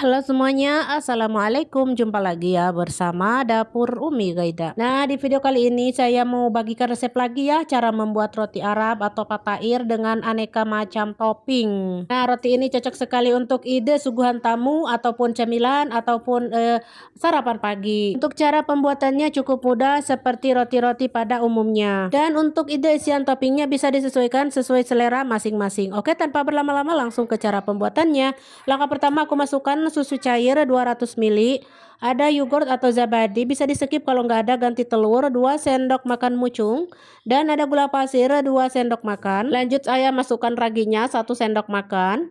Halo semuanya, assalamualaikum. Jumpa lagi ya bersama Dapur Umi Gaida. Nah, di video kali ini saya mau bagikan resep lagi ya, cara membuat roti Arab atau patair dengan aneka macam topping. Nah, roti ini cocok sekali untuk ide suguhan tamu ataupun cemilan ataupun sarapan pagi. Untuk cara pembuatannya cukup mudah seperti roti-roti pada umumnya. Dan untuk ide isian toppingnya bisa disesuaikan sesuai selera masing-masing. Oke, tanpa berlama-lama langsung ke cara pembuatannya. Langkah pertama aku masukkan susu cair 200 ml, ada yogurt atau zabadi, bisa di skip kalau nggak ada, ganti telur 2 sendok makan mucung, dan ada gula pasir 2 sendok makan. Lanjut saya masukkan raginya 1 sendok makan.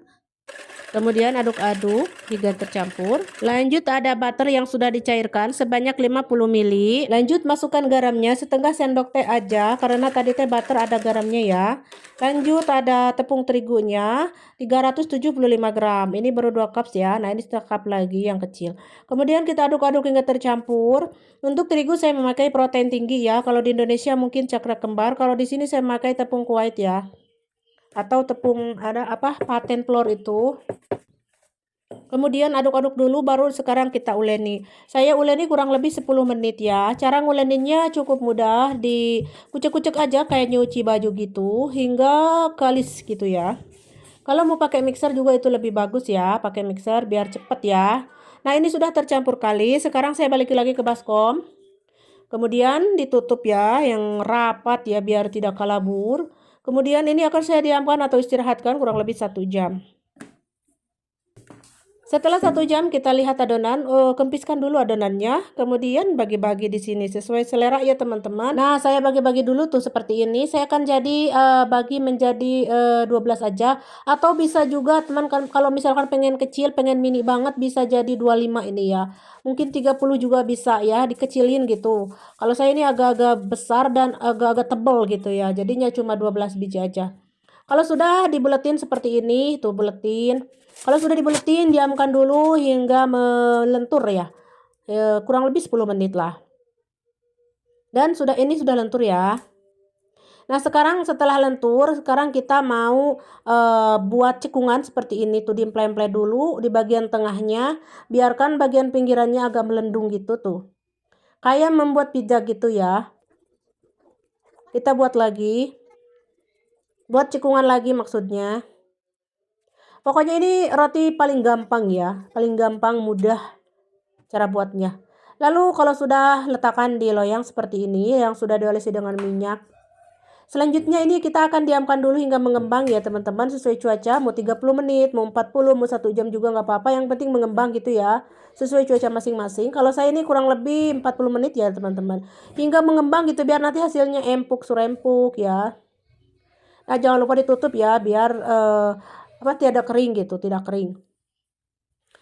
Kemudian aduk-aduk hingga tercampur. Lanjut ada butter yang sudah dicairkan sebanyak 50 ml. Lanjut masukkan garamnya setengah sendok teh aja karena tadi teh butter ada garamnya ya. Lanjut ada tepung terigunya 375 gram. Ini baru 2 cups ya. Nah, ini 1 cup lagi yang kecil. Kemudian kita aduk-aduk hingga tercampur. Untuk terigu saya memakai protein tinggi ya. Kalau di Indonesia mungkin cakra kembar, kalau di sini saya memakai tepung kuwait ya. Atau tepung paten flour itu. Kemudian aduk-aduk dulu baru sekarang kita uleni. Saya uleni kurang lebih 10 menit ya. Cara nguleninnya cukup mudah, dikucek-kucek aja kayak nyuci baju gitu hingga kalis gitu ya. Kalau mau pakai mixer juga itu lebih bagus ya, pakai mixer biar cepet ya. Nah, ini sudah tercampur kalis. Sekarang saya balik lagi ke baskom. Kemudian ditutup ya yang rapat ya biar tidak kalabur. Kemudian ini akan saya diamkan atau istirahatkan kurang lebih 1 jam. Setelah 1 jam kita lihat adonan, kempiskan dulu adonannya, kemudian bagi-bagi di sini sesuai selera ya teman-teman. Nah, saya bagi-bagi dulu tuh seperti ini. Saya akan jadi bagi menjadi 12 aja, atau bisa juga teman kalau misalkan pengen kecil, pengen mini banget bisa jadi 25 ini ya. Mungkin 30 juga bisa ya, dikecilin gitu. Kalau saya ini agak-agak besar dan agak-agak tebal gitu ya. Jadinya cuma 12 biji aja. Kalau sudah dibuletin seperti ini, tuh buletin. Kalau sudah dibuletin, diamkan dulu hingga melentur ya. Kurang lebih 10 menit lah. Dan ini sudah lentur ya. Nah, sekarang setelah lentur, sekarang kita mau buat cekungan seperti ini tuh, diemple-emple dulu di bagian tengahnya, biarkan bagian pinggirannya agak melendung gitu tuh. Kayak membuat pizza gitu ya. Kita buat lagi. Buat cekungan lagi maksudnya. Pokoknya ini roti paling gampang ya, paling gampang, mudah cara buatnya. Lalu kalau sudah letakkan di loyang seperti ini yang sudah diolesi dengan minyak. Selanjutnya ini kita akan diamkan dulu hingga mengembang ya teman-teman, sesuai cuaca, mau 30 menit, mau 40, mau 1 jam juga nggak apa-apa, yang penting mengembang gitu ya, sesuai cuaca masing-masing. Kalau saya ini kurang lebih 40 menit ya teman-teman, hingga mengembang gitu biar nanti hasilnya empuk surempuk ya. Nah, jangan lupa ditutup ya biar tidak kering gitu, tidak kering.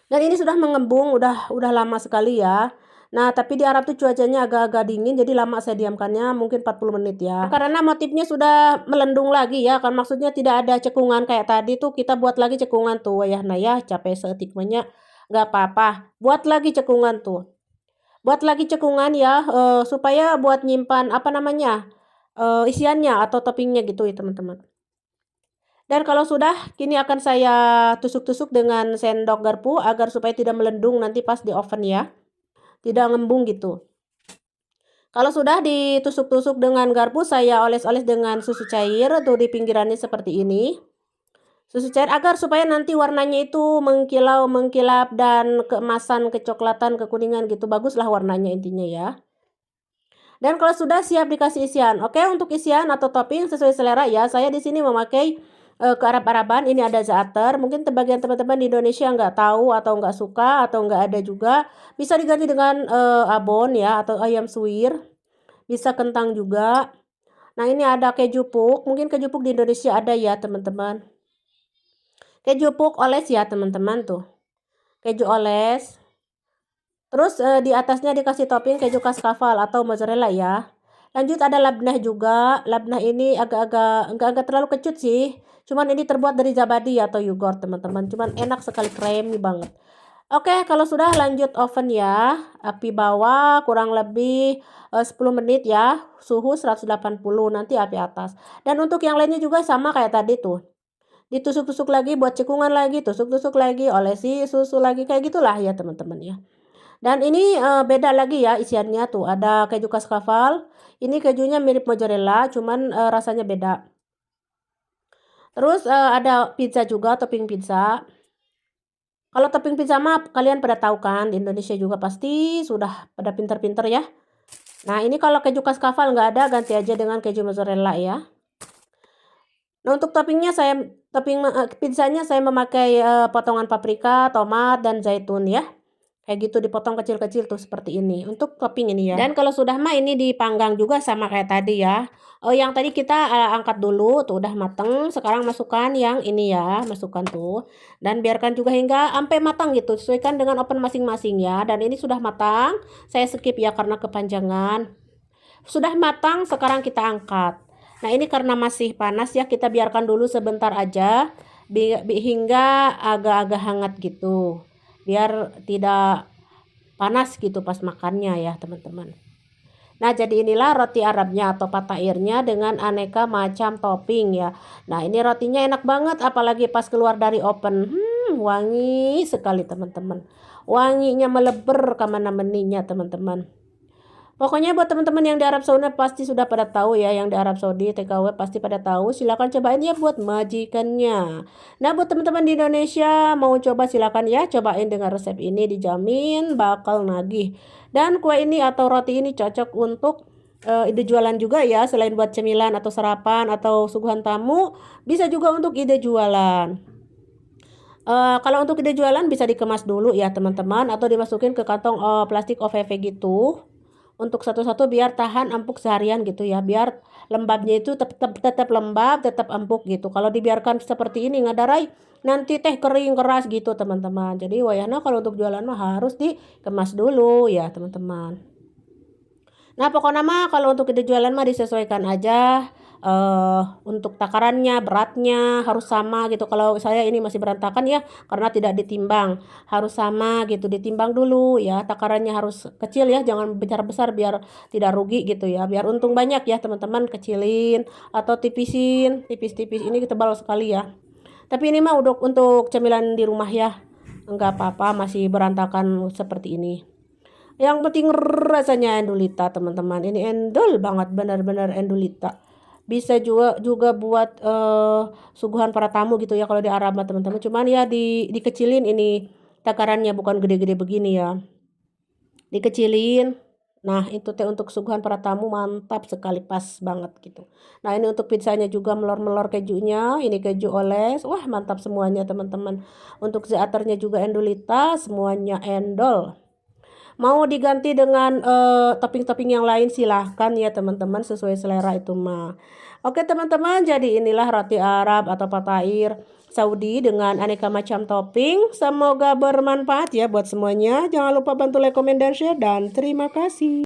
Dan ini sudah mengembung, udah lama sekali ya. Nah, tapi di Arab tuh cuacanya agak-agak dingin, jadi lama saya diamkannya, mungkin 40 menit ya. Karena motifnya sudah melendung lagi ya, kan maksudnya tidak ada cekungan kayak tadi tuh, kita buat lagi cekungan tuh ya. Nah ya, capek seetikmanya, nggak apa-apa. Buat lagi cekungan tuh. Buat lagi cekungan ya, supaya buat nyimpan isiannya atau toppingnya gitu ya teman-teman. Dan kalau sudah, kini akan saya tusuk-tusuk dengan sendok garpu agar supaya tidak melendung nanti pas di oven ya. Tidak ngembung gitu. Kalau sudah ditusuk-tusuk dengan garpu, saya oles-oles dengan susu cair tuh di pinggirannya seperti ini. Susu cair agar supaya nanti warnanya itu mengkilau, mengkilap dan keemasan, kecoklatan, kekuningan gitu. Baguslah warnanya intinya ya. Dan kalau sudah siap dikasih isian. Oke, untuk isian atau topping sesuai selera ya. Saya di sini memakai kearab-araban, ini ada za'atar. Mungkin sebagian teman-teman di Indonesia nggak tahu atau nggak suka atau nggak ada juga. Bisa diganti dengan abon ya atau ayam suwir. Bisa kentang juga. Nah, ini ada keju puk. Mungkin keju puk di Indonesia ada ya teman-teman. Keju puk oles ya teman-teman tuh. Keju oles. Terus di atasnya dikasih topping keju kaskafal atau mozzarella ya. Lanjut ada labnah juga. Labnah ini agak terlalu kecut sih. Cuman ini terbuat dari zabadi atau yogurt teman-teman. Cuman enak sekali, creamy banget. Oke, kalau sudah lanjut oven ya. Api bawah kurang lebih 10 menit ya. Suhu 180, nanti api atas. Dan untuk yang lainnya juga sama kayak tadi tuh. ditusuk-tusuk lagi buat cekungan lagi, tusuk-tusuk lagi, olesi susu lagi, kayak gitulah ya teman-teman ya. Dan ini, beda lagi ya isiannya tuh, ada keju kaskaval, ini kejunya mirip mozzarella cuman, rasanya beda. Terus, ada pizza juga, topping pizza. Kalau topping pizza mah kalian pada tahu kan, di Indonesia juga pasti sudah pada pinter-pinter ya. Nah, ini kalau keju kaskaval nggak ada, ganti aja dengan keju mozzarella ya. Nah, untuk pizzanya saya memakai, potongan paprika, tomat, dan zaitun ya. Kayak gitu dipotong kecil-kecil tuh seperti ini, untuk topping ini ya. Dan kalau sudah mah ini dipanggang juga sama kayak tadi ya. Yang tadi kita, angkat dulu tuh udah mateng, sekarang masukkan yang ini ya, masukkan tuh. Dan biarkan juga hingga sampai matang gitu, sesuaikan dengan oven masing-masing ya. Dan ini sudah matang, saya skip ya karena kepanjangan. Sudah matang, sekarang kita angkat. Nah, ini karena masih panas ya, kita biarkan dulu sebentar aja hingga agak-agak hangat gitu. Biar tidak panas gitu pas makannya ya, teman-teman. Nah, jadi inilah roti Arabnya atau patairnya dengan aneka macam topping ya. Nah, ini rotinya enak banget apalagi pas keluar dari oven. Wangi sekali, teman-teman. Wanginya meleber kemana-maninya, teman-teman. Pokoknya buat teman-teman yang di Arab Saudi pasti sudah pada tahu ya, yang di Arab Saudi TKW pasti pada tahu. Silakan cobain ya buat majikannya. Nah, buat teman-teman di Indonesia mau coba silakan ya cobain dengan resep ini, dijamin bakal nagih. Dan kue ini atau roti ini cocok untuk ide jualan juga ya, selain buat cemilan atau sarapan atau suguhan tamu, bisa juga untuk ide jualan. Kalau untuk ide jualan bisa dikemas dulu ya teman-teman, atau dimasukin ke kantong plastik OVV gitu untuk satu-satu biar tahan empuk seharian gitu ya, biar lembabnya itu tetap lembab, tetap empuk gitu. Kalau dibiarkan seperti ini ngadarai, nanti teh kering keras gitu teman-teman. Jadi wayahna kalau untuk jualan mah harus dikemas dulu ya teman-teman. Nah, pokoknya mah kalau untuk ide jualan mah disesuaikan aja, untuk takarannya, beratnya harus sama gitu. Kalau saya ini masih berantakan ya, karena tidak ditimbang, harus sama gitu, ditimbang dulu ya, takarannya harus kecil ya, jangan besar-besar biar tidak rugi gitu ya, biar untung banyak ya teman-teman, kecilin atau tipisin, tipis-tipis, ini tebal sekali ya. Tapi ini mah untuk cemilan di rumah ya, enggak apa-apa masih berantakan seperti ini. Yang penting rasanya endulita teman-teman. Ini endul banget, benar-benar endulita. Bisa juga buat suguhan para tamu gitu ya kalau di Arab teman-teman. Cuman ya dikecilin ini takarannya, bukan gede-gede begini ya. Dikecilin. Nah, itu teh untuk suguhan para tamu mantap sekali, pas banget gitu. Nah, ini untuk pizzanya juga melor-melor kejunya, ini keju oles. Wah, mantap semuanya teman-teman. Untuk zaaternya juga endulita, semuanya endol. Mau diganti dengan, topping-topping yang lain silahkan ya teman-teman, sesuai selera itu mah. Oke teman-teman, jadi inilah roti Arab atau patair Saudi dengan aneka macam topping. Semoga bermanfaat ya buat semuanya. Jangan lupa bantu like, komen, dan share, dan terima kasih.